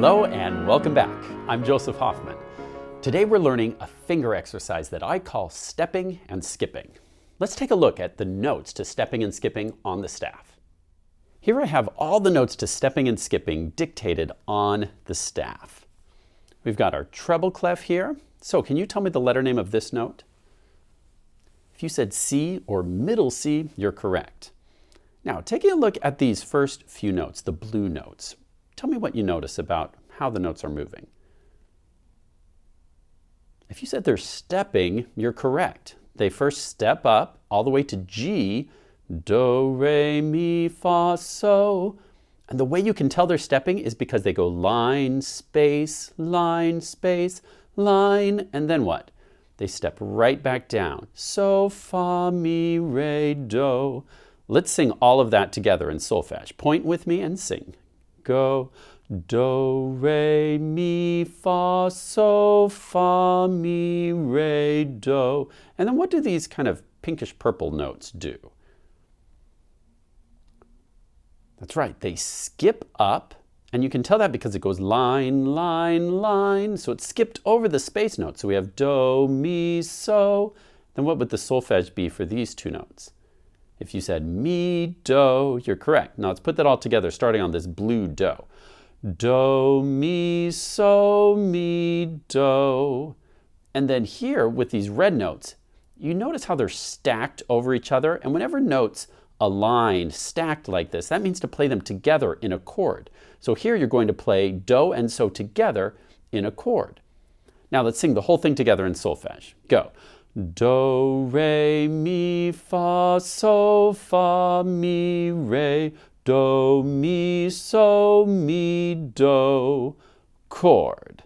Hello and welcome back. I'm Joseph Hoffman. Today we're learning a finger exercise that I call stepping and skipping. Let's take a look at the notes to stepping and skipping on the staff. Here I have all the notes to stepping and skipping dictated on the staff. We've got our treble clef here. So can you tell me the letter name of this note? If you said C or middle C, you're correct. Now taking a look at these first few notes, the blue notes. Tell me what you notice about how the notes are moving. If you said they're stepping, you're correct. They first step up all the way to G, do, re, mi, fa, so. And the way you can tell they're stepping is because they go line, space, line, and then what? They step right back down. So, fa, mi, re, do. Let's sing all of that together in solfege. Point with me and sing. Go, do, re, mi, fa, so, fa, mi, re, do. And then what do these kind of pinkish purple notes do? That's right, they skip up, and you can tell that because it goes line, line, line. So it skipped over the space note. So we have do, mi, so. Then what would the solfege be for these two notes? If you said mi, do, you're correct. Now let's put that all together starting on this blue do. Do, mi, so, mi, do. And then here with these red notes, you notice how they're stacked over each other. And whenever notes align, stacked like this, that means to play them together in a chord. So here you're going to play do and so together in a chord. Now let's sing the whole thing together in solfege. Go. Do, re, mi, fa, so, fa, mi, re, do, mi, so, mi, do, chord.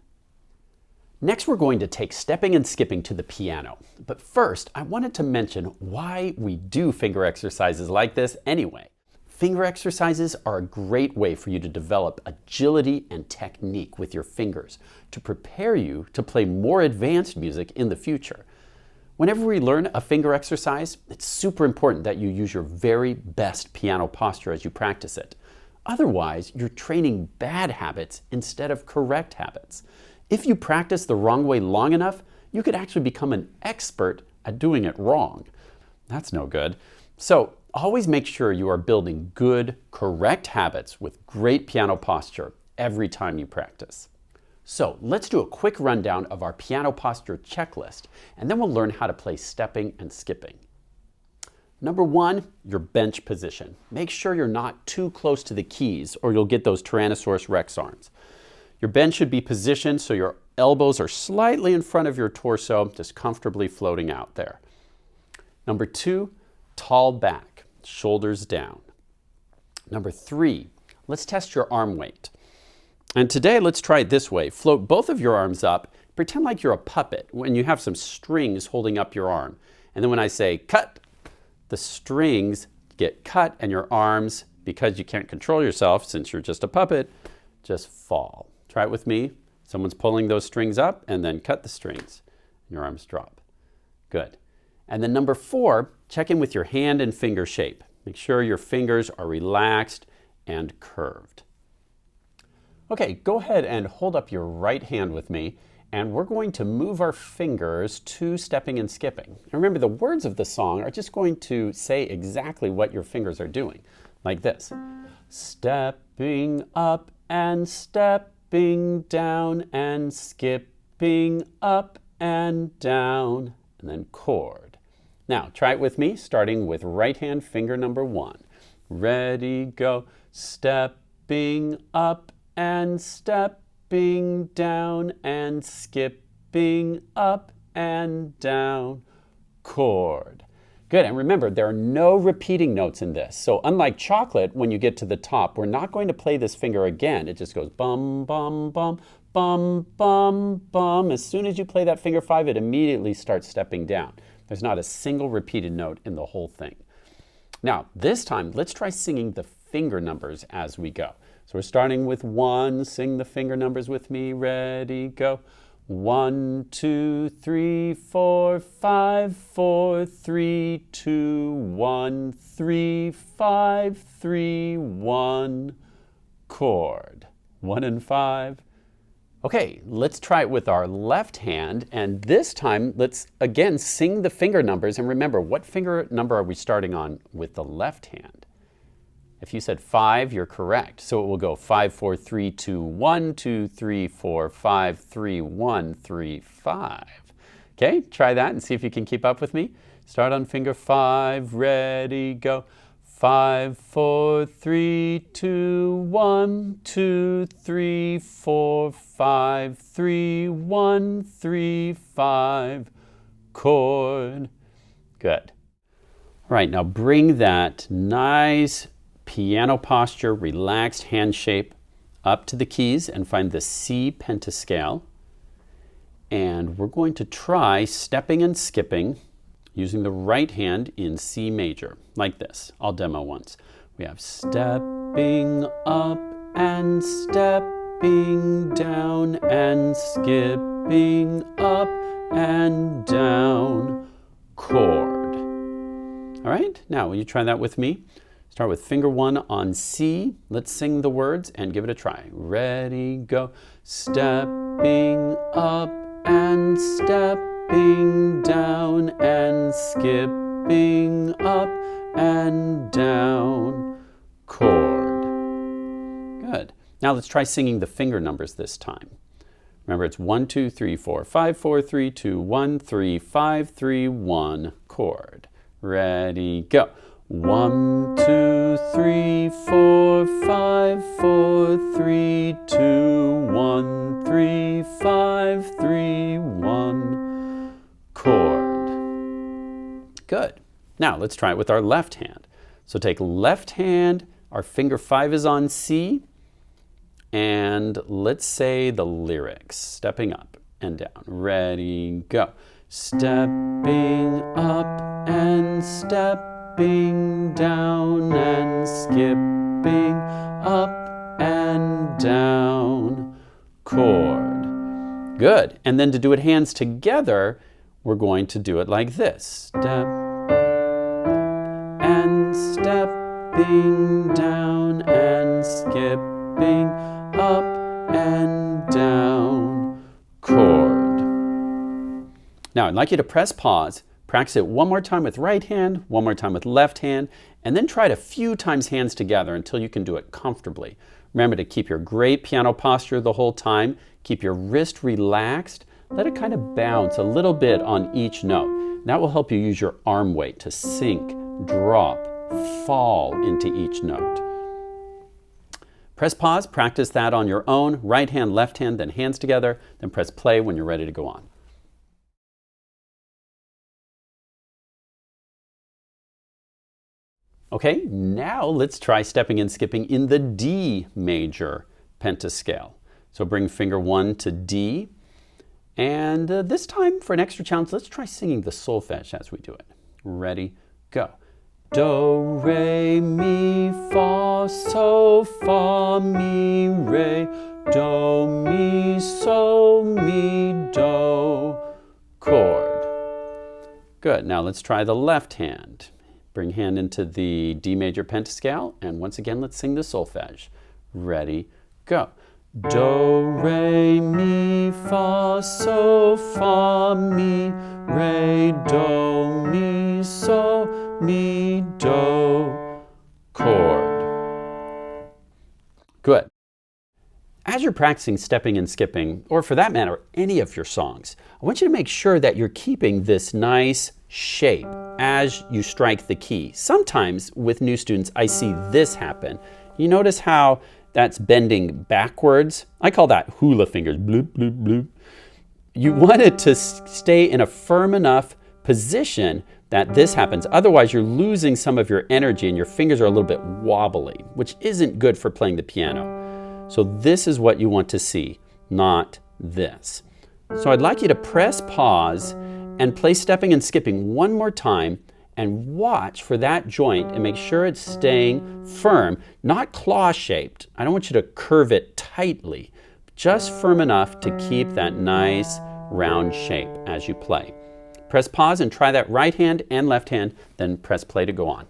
Next we're going to take stepping and skipping to the piano. But first, I wanted to mention why we do finger exercises like this anyway. Finger exercises are a great way for you to develop agility and technique with your fingers to prepare you to play more advanced music in the future. Whenever we learn a finger exercise, it's super important that you use your very best piano posture as you practice it. Otherwise, you're training bad habits instead of correct habits. If you practice the wrong way long enough, you could actually become an expert at doing it wrong. That's no good. So always make sure you are building good, correct habits with great piano posture every time you practice. So let's do a quick rundown of our piano posture checklist, and then we'll learn how to play stepping and skipping. Number one, your bench position. Make sure you're not too close to the keys or you'll get those Tyrannosaurus Rex arms. Your bench should be positioned so your elbows are slightly in front of your torso, just comfortably floating out there. Number two, tall back, shoulders down. Number three, let's test your arm weight. And today, let's try it this way. Float both of your arms up. Pretend like you're a puppet when you have some strings holding up your arm. And then when I say cut, the strings get cut and your arms, because you can't control yourself since you're just a puppet, just fall. Try it with me. Someone's pulling those strings up and then cut the strings. And your arms drop. Good. And then number four, check in with your hand and finger shape. Make sure your fingers are relaxed and curved. Okay, go ahead and hold up your right hand with me, and we're going to move our fingers to stepping and skipping. And remember, the words of the song are just going to say exactly what your fingers are doing, like this. Stepping up and stepping down and skipping up and down, and then chord. Now, try it with me, starting with right hand finger number one. Ready, go. Stepping up and stepping down and skipping up and down, chord. Good, and remember, there are no repeating notes in this. So unlike chocolate, when you get to the top, we're not going to play this finger again. It just goes bum, bum, bum, bum, bum, bum. As soon as you play that finger five, it immediately starts stepping down. There's not a single repeated note in the whole thing. Now, this time, let's try singing the finger numbers as we go. So we're starting with one. Sing the finger numbers with me. Ready, go. 1, 2, 3, 4, 5, 4, 3, 2, 1, 3, 5, 3, 1. Chord. 1 and 5, Okay, let's try it with our left hand, and this time let's again sing the finger numbers, and remember, what finger number are we starting on with the left hand? If you said 5, you're correct. So it will go 5, 4, 3, 2, 1, 2, 3, 4, 5, 3, 1, 3, 5. Okay, try that and see if you can keep up with me. Start on finger 5, ready, go. 5, 4, 3, 2, 1, 2, 3, 4, 5, 3, 1, 3, 5. Chord. Good. All right, now bring that nice piano posture, relaxed hand shape up to the keys and find the C pentascale. And we're going to try stepping and skipping using the right hand in C major, like this. I'll demo once. We have stepping up and stepping down and skipping up and down, chord. All right, now will you try that with me? Start with finger 1 on C. Let's sing the words and give it a try. Ready, go. Stepping up and stepping down and skipping up and down, chord. Good. Now let's try singing the finger numbers this time. Remember, it's 1, 2, 3, 4, 5, 4, 3, 2, 1, 3, 5, 3, 1, chord. Ready, go. 1, 2, 3, 4, 5, 4, 3, 2, 1, 3, 5, 3, 1, chord. Good. Now let's try it with our left hand. So take left hand, our finger 5 is on C, and let's say the lyrics, stepping up and down. Ready, go. Stepping up and stepping down and skipping up and down, chord. Good. And then to do it hands together, we're going to do it like this. Step and stepping down and skipping up and down, chord. Now I'd like you to press pause. Practice it one more time with right hand, one more time with left hand, and then try it a few times hands together until you can do it comfortably. Remember to keep your great piano posture the whole time. Keep your wrist relaxed. Let it kind of bounce a little bit on each note. That will help you use your arm weight to sink, drop, fall into each note. Press pause, practice that on your own. Right hand, left hand, then hands together. Then press play when you're ready to go on. Okay, now let's try stepping and skipping in the D major pentascale. So bring finger 1 to D, and this time for an extra challenge, let's try singing the solfege as we do it. Ready, go. Do, re, mi, fa, so, fa, mi, re, do, mi, so, mi, do, chord. Good, now let's try the left hand. Bring hand into the D major pentascale, and once again, let's sing the solfege. Ready, go. Do, re, mi, fa, so, fa, mi, re, do, mi, so, mi, do, chord. Good. As you're practicing stepping and skipping, or for that matter, any of your songs, I want you to make sure that you're keeping this nice shape as you strike the key. Sometimes with new students, I see this happen. You notice how that's bending backwards? I call that hula fingers, bloop, bloop, bloop. You want it to stay in a firm enough position that this happens. Otherwise, you're losing some of your energy and your fingers are a little bit wobbly, which isn't good for playing the piano. So this is what you want to see, not this. So I'd like you to press pause and play stepping and skipping one more time and watch for that joint and make sure it's staying firm, not claw-shaped. I don't want you to curve it tightly, just firm enough to keep that nice round shape as you play. Press pause and try that right hand and left hand, then press play to go on.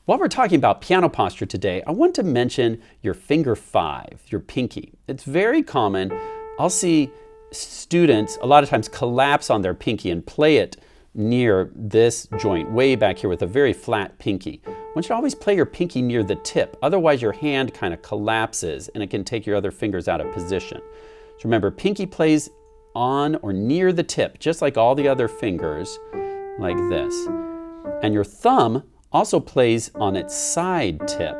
While we're talking about piano posture today, I want to mention your finger 5, your pinky. It's very common. I'll see students a lot of times collapse on their pinky and play it near this joint way back here with a very flat pinky. One should always play your pinky near the tip. Otherwise your hand kind of collapses and it can take your other fingers out of position. So remember, pinky plays on or near the tip, just like all the other fingers, like this. And your thumb also plays on its side tip.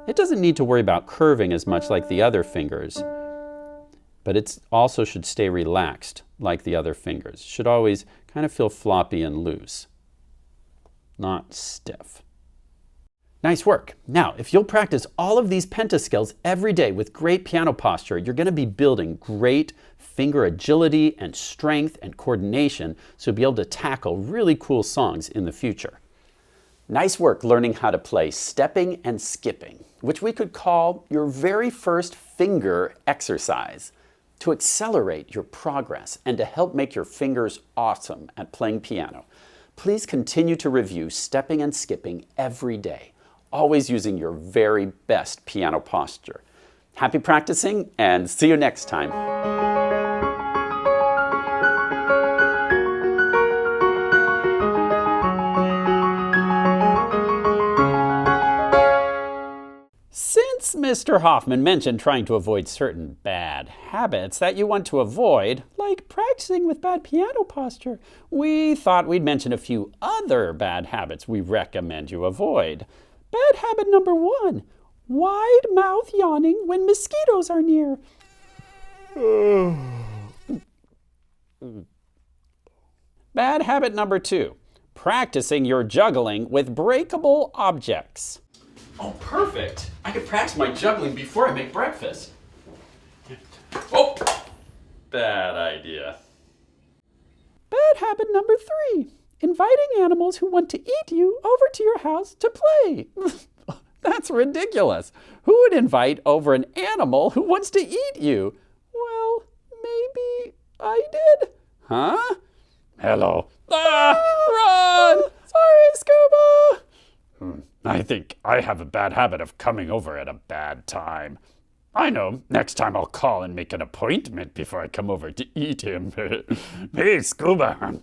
It doesn't need to worry about curving as much like the other fingers, but it also should stay relaxed like the other fingers. Should always kind of feel floppy and loose, not stiff. Nice work. Now, if you'll practice all of these pentascales every day with great piano posture, you're going to be building great finger agility and strength and coordination, so you'll be able to tackle really cool songs in the future. Nice work learning how to play stepping and skipping, which we could call your very first finger exercise, to accelerate your progress and to help make your fingers awesome at playing piano. Please continue to review stepping and skipping every day, always using your very best piano posture. Happy practicing and see you next time. Since Mr. Hoffman mentioned trying to avoid certain bad habits that you want to avoid, like practicing with bad piano posture, we thought we'd mention a few other bad habits we recommend you avoid. Bad habit number 1, wide mouth yawning when mosquitoes are near. Bad habit number 2, practicing your juggling with breakable objects. Oh, perfect. I could practice my juggling before I make breakfast. Oh, bad idea. Bad habit number 3, inviting animals who want to eat you over to your house to play. That's ridiculous. Who would invite over an animal who wants to eat you? Well, maybe I did. Huh? Hello. Run! Sorry, Scuba! I think I have a bad habit of coming over at a bad time. I know, next time I'll call and make an appointment before I come over to eat him. Hey, Scuba.